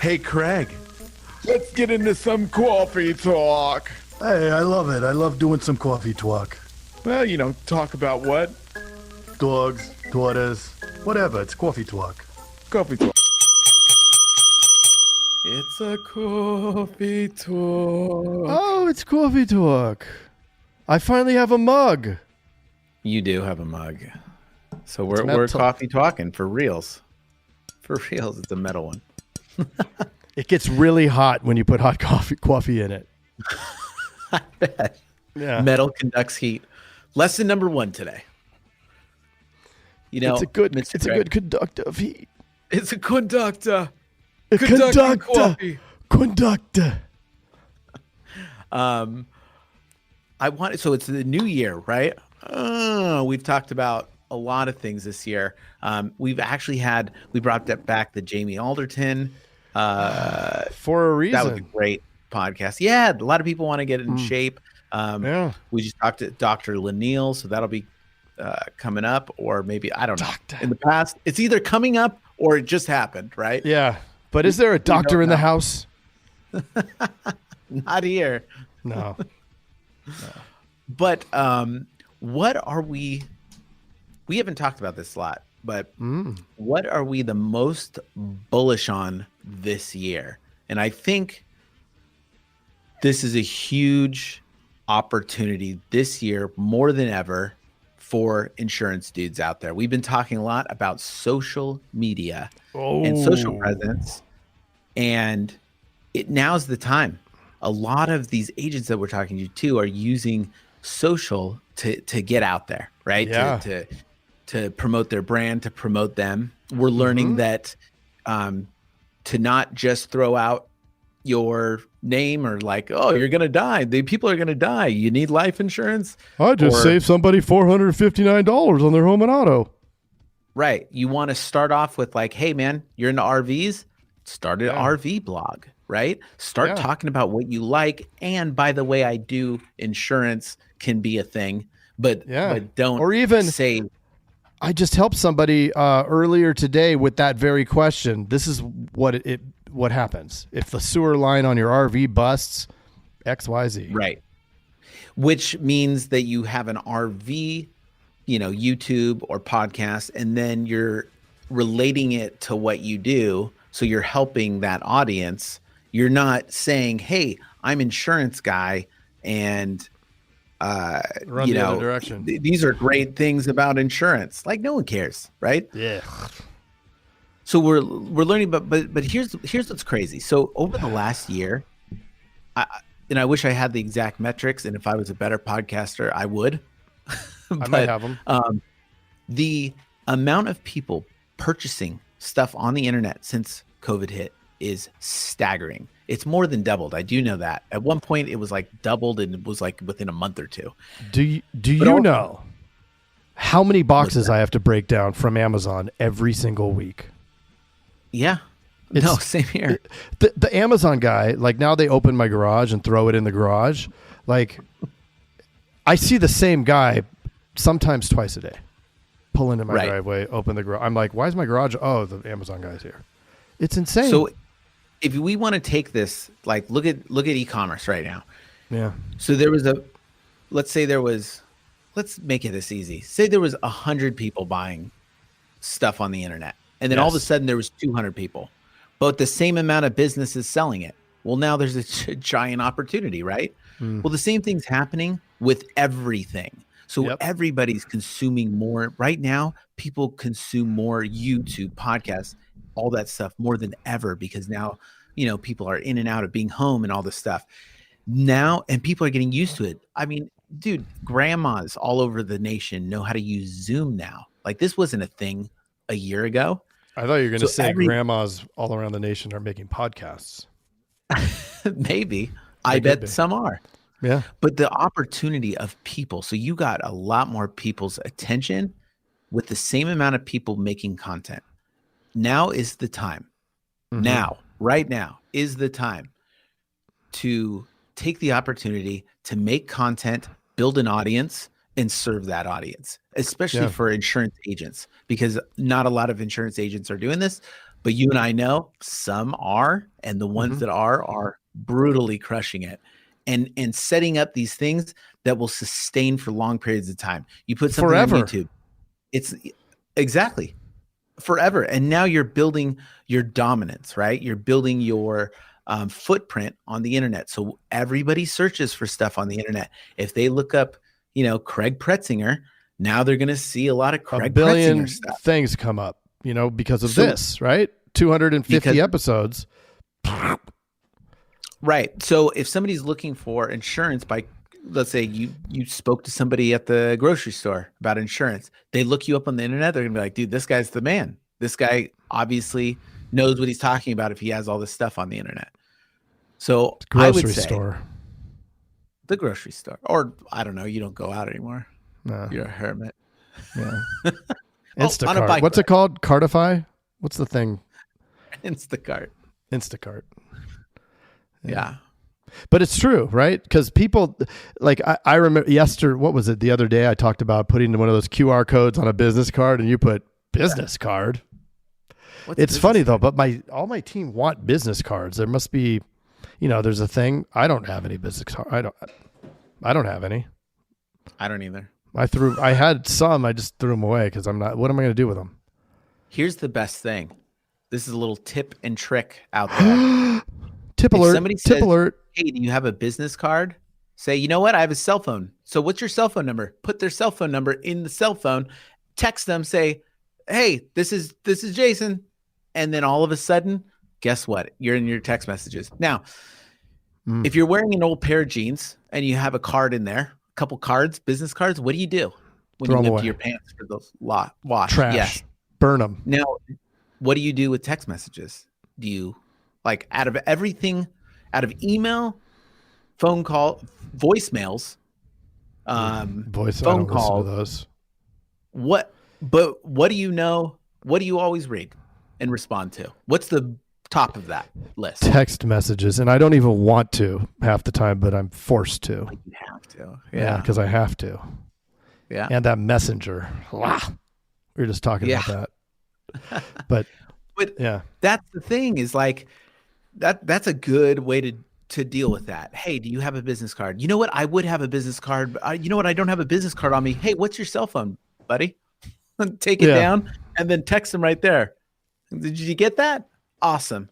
Hey, Craig, let's get into some coffee talk. Hey, I love it. I love doing some coffee talk. Well, talk about what? Dogs, daughters, whatever. It's coffee talk. Coffee talk. It's a coffee talk. Oh, it's coffee talk. I finally have a mug. You do have a mug. So we're coffee talking for reals. For reals, it's a metal one. It gets really hot when you put hot coffee in it. I bet. Yeah. Metal conducts heat. Lesson number 1 today. It's a good conductor of heat. It's a conductor. Conductor. So it's the new year, right? We've talked about a lot of things this year. We brought back the Jamie Alderton. For a reason. That was a great podcast. Yeah, a lot of people want to get in shape. We just talked to Dr. Lanil, so that'll be coming up, or maybe, I don't know. In the past, it's either coming up or it just happened, right? Yeah. But is there a doctor in the house? Not here. No. But what are we haven't talked about this a lot, but what are we the most bullish on this year? And I think this is a huge opportunity this year, more than ever, for insurance dudes out there. We've been talking a lot about social media and social presence, and now's the time. A lot of these agents that we're talking to too are using social to get out there, right? Yeah. To promote their brand, to promote them. We're learning that to not just throw out your name or like, oh, you're going to die. The people are going to die. You need life insurance. I just saved somebody $459 on their home and auto. Right. You want to start off with like, hey man, you're into RVs. Start an RV blog, right? Start talking about what you like. And by the way, I do insurance can be a thing, but don't or even say. I just helped somebody earlier today with that very question. This is what happens if the sewer line on your RV busts, XYZ. Right. Which means that you have an RV, YouTube or podcast, and then you're relating it to what you do. So you're helping that audience. You're not saying, hey, I'm insurance guy and run the other direction. These are great things about insurance. Like no one cares, right? Yeah. So we're learning, but here's what's crazy. So over the last year, I wish I had the exact metrics, and if I was a better podcaster, I would. I might have them. The amount of people purchasing stuff on the internet since COVID hit is staggering. It's more than doubled. I do know that. At one point, it was like doubled, and it was like within a month or two. Do you know how many boxes I have to break down from Amazon every single week? Yeah. Same here. The Amazon guy, like now they open my garage and throw it in the garage. Like I see the same guy sometimes twice a day. Pull into my driveway, open the garage. I'm like, why is my garage? Oh, the Amazon guy's here. It's insane. So if we want to take this, like look at e-commerce right now. Yeah. So let's make it this easy. Say there was 100 people buying stuff on the internet. And then all of a sudden there was 200 people, but the same amount of businesses selling it. Well, now there's a giant opportunity, right? Well, the same thing's happening with everything. So everybody's consuming more right now. People consume more YouTube, podcasts, all that stuff more than ever, because now, people are in and out of being home and all this stuff now, and people are getting used to it. I mean, dude, grandmas all over the nation know how to use Zoom now. Like this wasn't a thing a year ago. I thought you were going to say grandmas all around the nation are making podcasts. Maybe. I bet some are. Yeah. But the opportunity of people. So you got a lot more people's attention with the same amount of people making content. Now is the time. Right now is the time to take the opportunity to make content, build an audience, and serve that audience, especially for insurance agents, because not a lot of insurance agents are doing this, But you and I know some are, and the ones that are brutally crushing it, and setting up these things that will sustain for long periods of time. You put something Forever. on YouTube, it's exactly forever, and now you're building your dominance, right? You're building your footprint on the internet. So everybody searches for stuff on the internet. If they look up, Craig Pretzinger, now they're going to see a lot of Craig A billion Pretzinger stuff. things come up, because of this, right? 250 episodes. Right. So if somebody's looking for insurance let's say you spoke to somebody at the grocery store about insurance, they look you up on the internet, they're going to be like, dude, this guy's the man. This guy obviously knows what he's talking about if he has all this stuff on the internet. So I would say the grocery store, or I don't know, you don't go out anymore. No. You're a hermit. Yeah. On a Instacart. bike What's ride. it called? Cartify? What's the thing? Instacart. Yeah. But it's true, right? Because people, like I remember what was it? The other day I talked about putting one of those QR codes on a business card, and you put business card. It's funny though, but all my team want business cards. There must be, there's a thing. I don't have any business cards. I don't have any. I don't either. I had some. I just threw them away because what am I going to do with them? Here's the best thing. This is a little tip and trick out there. Tip If alert. somebody Tip says, alert. hey, do you have a business card? Say, you know what? I have a cell phone. So what's your cell phone number? Put their cell phone number in the cell phone. Text them. Say, hey, this is Jason. And then all of a sudden, guess what? You're in your text messages. Now, if you're wearing an old pair of jeans and you have a card in there, a couple cards, business cards, what do you do when Throw you them empty away. your pants for the wash? Trash. Yes. Burn them. Now, what do you do with text messages? Do you, out of everything, out of email, phone call, voicemails, Voice. phone I don't call, listen to those. what do you know? What do you always read and respond to? What's the top of that list? Text messages, and I don't even want to half the time, but I'm forced to. You have to. Yeah, because I have to. Yeah. And that messenger. Wow. We were just talking about that. But yeah, that's the thing is that's a good way to deal with that. Hey, do you have a business card? You know what? I would have a business card, but you know what? I don't have a business card on me. Hey, what's your cell phone, buddy? Take it down and then text them right there. Did you get that? Awesome.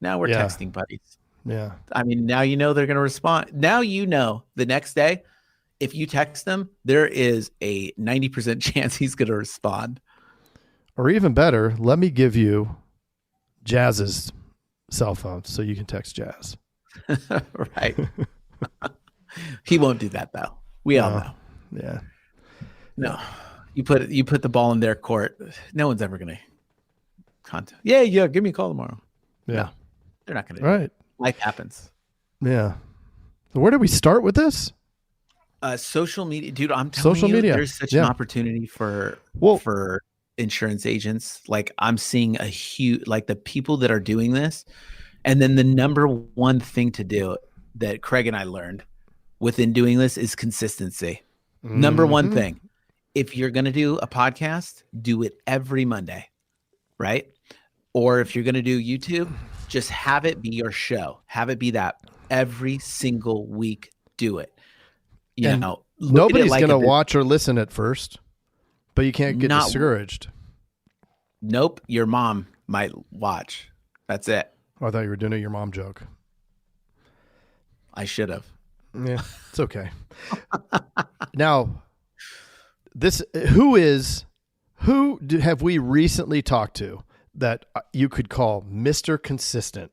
Now we're texting buddies. Yeah. I mean, now you know they're going to respond. Now you know the next day, if you text them, there is a 90% chance he's going to respond. Or even better, let me give you Jazz's cell phone so you can text Jazz. Right. He won't do that though. We all know. Yeah. No. You put the ball in their court. No one's ever going to contact. Yeah. Give me a call tomorrow. Yeah. No, they're not going to. Right. Life happens. Yeah. So where do we start with this? Social media, dude. I'm telling Social you, media. there's such an opportunity for insurance agents. Like I'm seeing a huge, the people that are doing this. And then the number one thing to do that Craig and I learned within doing this is consistency. Number one thing. If you're going to do a podcast, do it every Monday, right? Or if you're going to do YouTube, just have it be your show. Have it be that every single week. Do it. You know, nobody's going to watch or listen at first, but you can't get discouraged. Nope. Your mom might watch. That's it. Oh, I thought you were doing a your mom joke. I should have. Yeah, it's okay. Now, who have we recently talked to that you could call Mr. Consistent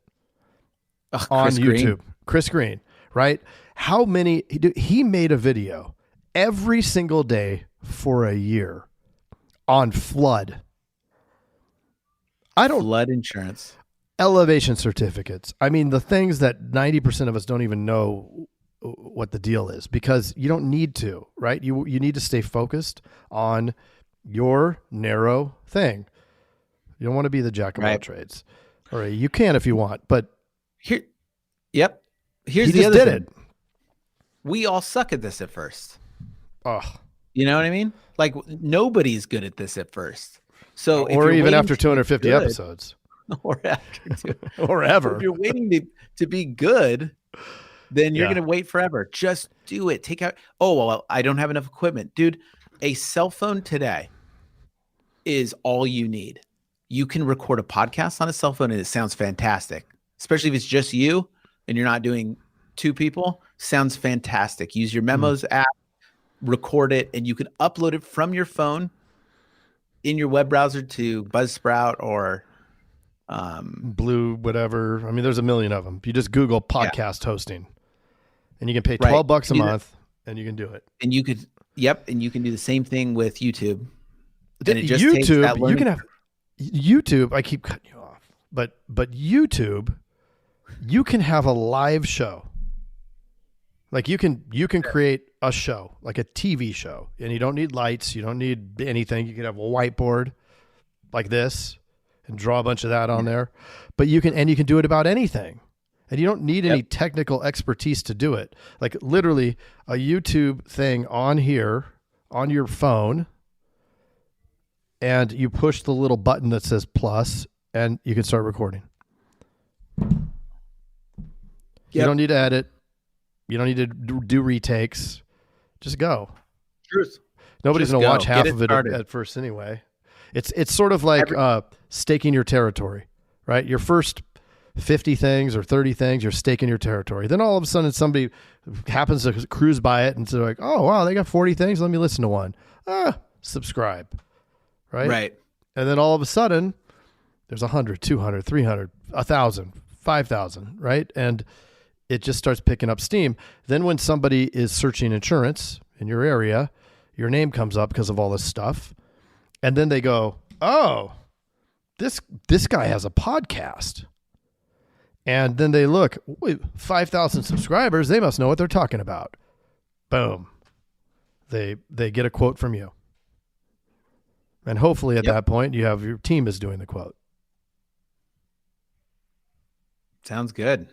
on YouTube? Chris Green, right? How many? He made a video every single day for a year on flood. Flood insurance. Elevation certificates. I mean, the things that 90% of us don't even know what the deal is because you don't need to, right? You need to stay focused on your narrow thing. You don't want to be the jack of all trades. All right, you can if you want, but here's the other thing. We all suck at this at first. Oh, you know what I mean? Like nobody's good at this at first. So or even after 250 episodes. or after 2. or ever. If you're waiting to be good, then you're Yeah. going to wait forever. Just do it. Take out. Oh, well, I don't have enough equipment. Dude, a cell phone today is all you need. You can record a podcast on a cell phone and it sounds fantastic, especially if it's just you and you're not doing 2 people. Sounds fantastic. Use your Memos app, record it, and you can upload it from your phone in your web browser to Buzzsprout or Blue, whatever. I mean, there's a million of them. You just Google podcast hosting, and you can pay $12 a month, and you can do it. And you could, and you can do the same thing with YouTube. And it just takes YouTube, that you can learning have YouTube. I keep cutting you off, but YouTube, you can have a live show. Like you can create a show, like a TV show, and you don't need lights. You don't need anything. You can have a whiteboard like this and draw a bunch of that on there, but you can do it about anything, and you don't need any technical expertise to do it. Like literally a YouTube thing on here on your phone, and you push the little button that says plus, and you can start recording. You don't need to edit. You don't need to do retakes. Just go. Truth. Nobody's going to watch half of it started. at first anyway. It's sort of like staking your territory, right? Your first 50 things or 30 things, you're staking your territory. Then all of a sudden somebody happens to cruise by it and they're like, oh, wow, they got 40 things. Let me listen to one. Subscribe, right? Right. And then all of a sudden there's 100, 200, 300, 1,000, 5,000, right? And it just starts picking up steam. Then when somebody is searching insurance in your area, your name comes up because of all this stuff. And then they go, oh, this guy has a podcast. And then they look, 5,000 subscribers. They must know what they're talking about. Boom. They get a quote from you. And hopefully at that point, you have your team is doing the quote. Sounds good.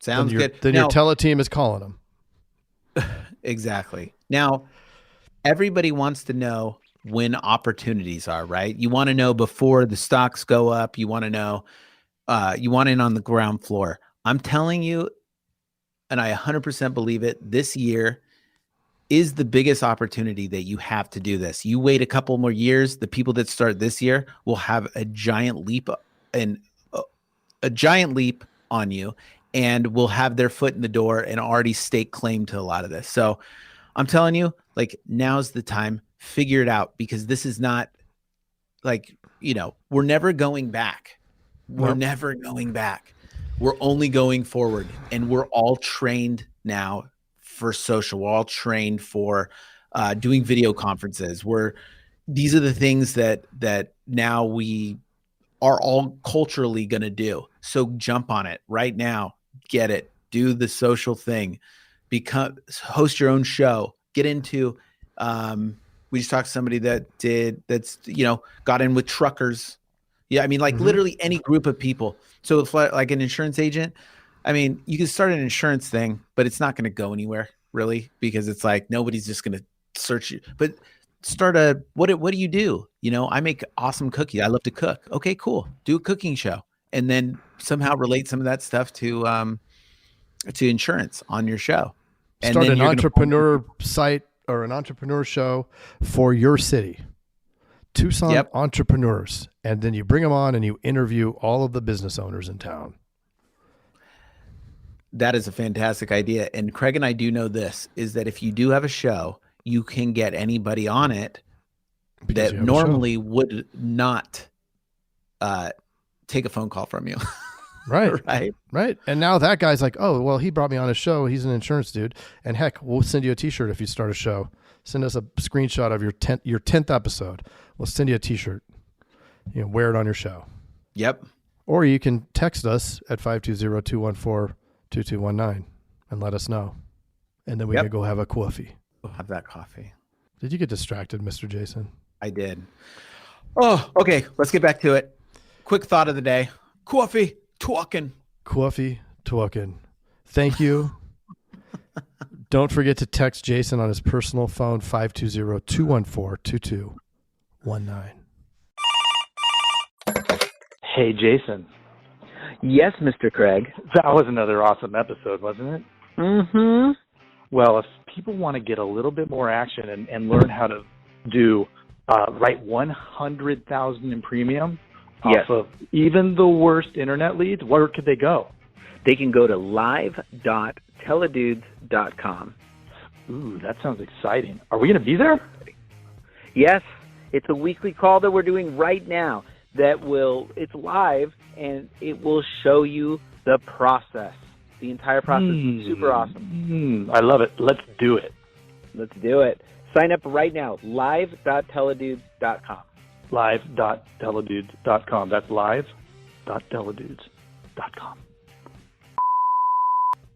Sounds good. Then your teleteam is calling them. Exactly. Now, everybody wants to know when opportunities are, right? You want to know before the stocks go up. You want to know, you want in on the ground floor. I'm telling you, and I 100% believe it, this year is the biggest opportunity that you have to do this. You wait a couple more years, the people that start this year will have a giant leap on you, and will have their foot in the door and already stake claim to a lot of this. So I'm telling you, like, now's the time. Figure it out, because this is not like, we're never going back. We're never going back. We're only going forward, and we're all trained now for social. We're all trained for doing video conferences. These are the things that now we are all culturally going to do. So jump on it right now. Get it. Do the social thing. Host your own show. Get into. We just talked to somebody that's got in with truckers. Yeah, I mean, like literally any group of people. So if like an insurance agent, I mean, you can start an insurance thing, but it's not going to go anywhere really, because it's like nobody's just going to search you. But start what do you do? I make awesome cookies. I love to cook. Okay, cool. Do a cooking show, and then somehow relate some of that stuff to insurance on your show. And start then an entrepreneur site or an entrepreneur show for your city. Tucson entrepreneurs. And then you bring them on and you interview all of the business owners in town. That is a fantastic idea. And Craig and I do know this, is that if you do have a show, you can get anybody on it that normally would not take a phone call from you. Right. Right. And now that guy's like, oh, well, he brought me on his show. He's an insurance dude. And heck, we'll send you a t-shirt if you start a show. Send us a screenshot of your 10th episode. We'll send you a t-shirt. Wear it on your show. Yep. Or you can text us at 520-214-2219 and let us know. And then we can go have a coffee. We'll have that coffee. Did you get distracted, Mr. Jason? I did. Oh, okay. Let's get back to it. Quick thought of the day. Coffee talking. Coffee talking. Thank you. Don't forget to text Jason on his personal phone, 520-214-2219. Hey, Jason. Yes, Mr. Craig. That was another awesome episode, wasn't it? Mm-hmm. Well, if people want to get a little bit more action and learn how to do write 100,000 in premium Yes. off of even the worst internet leads, where could they go? They can go to live.teledudes.com. Ooh, that sounds exciting. Are we going to be there? Yes, it's a weekly call that we're doing right now it's live, and it will show you the process. The entire process is super awesome. I love it. Let's do it. Let's do it. Sign up right now, live.teledudes.com. Live.teledudes.com. That's live.teledudes.com.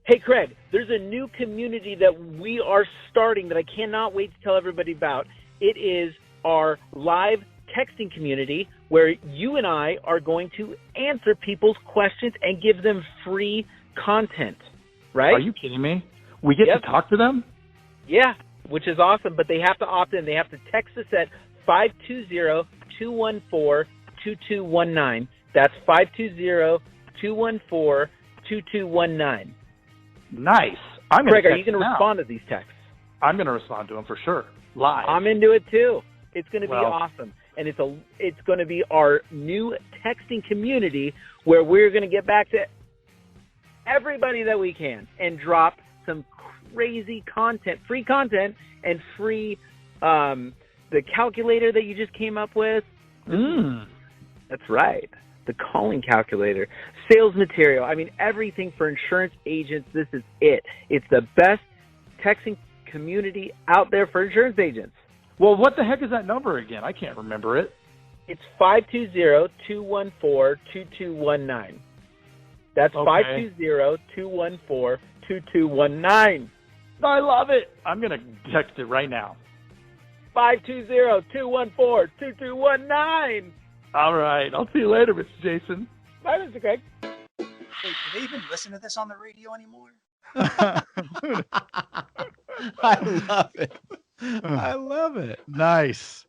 Hey, Craig, there's a new community that we are starting that I cannot wait to tell everybody about. It is our live texting community where you and I are going to answer people's questions and give them free content, right? Are you kidding me? We get Yep. to talk to them? Yeah, which is awesome, but they have to opt in. They have to text us at 520-214-2219. That's 520-214-2219. Nice. I'm going Craig, to are you going to respond to these texts? I'm going to respond to them for sure. Live. I'm into it too. It's going to be Well- awesome. And it's going to be our new texting community where we're going to get back to everybody that we can and drop some crazy content, free content, and free the calculator that you just came up with. That's right. The calling calculator, sales material. I mean, everything for insurance agents. This is it. It's the best texting community out there for insurance agents. Well, what the heck is that number again? I can't remember it. It's 520-214-2219. That's Okay. 520-214-2219. I love it. I'm going to text it right now. 520-214-2219. All right. I'll see you later, Mr. Jason. Bye, Mr. Craig. Wait, do they even listen to this on the radio anymore? I love it. I love it. Nice.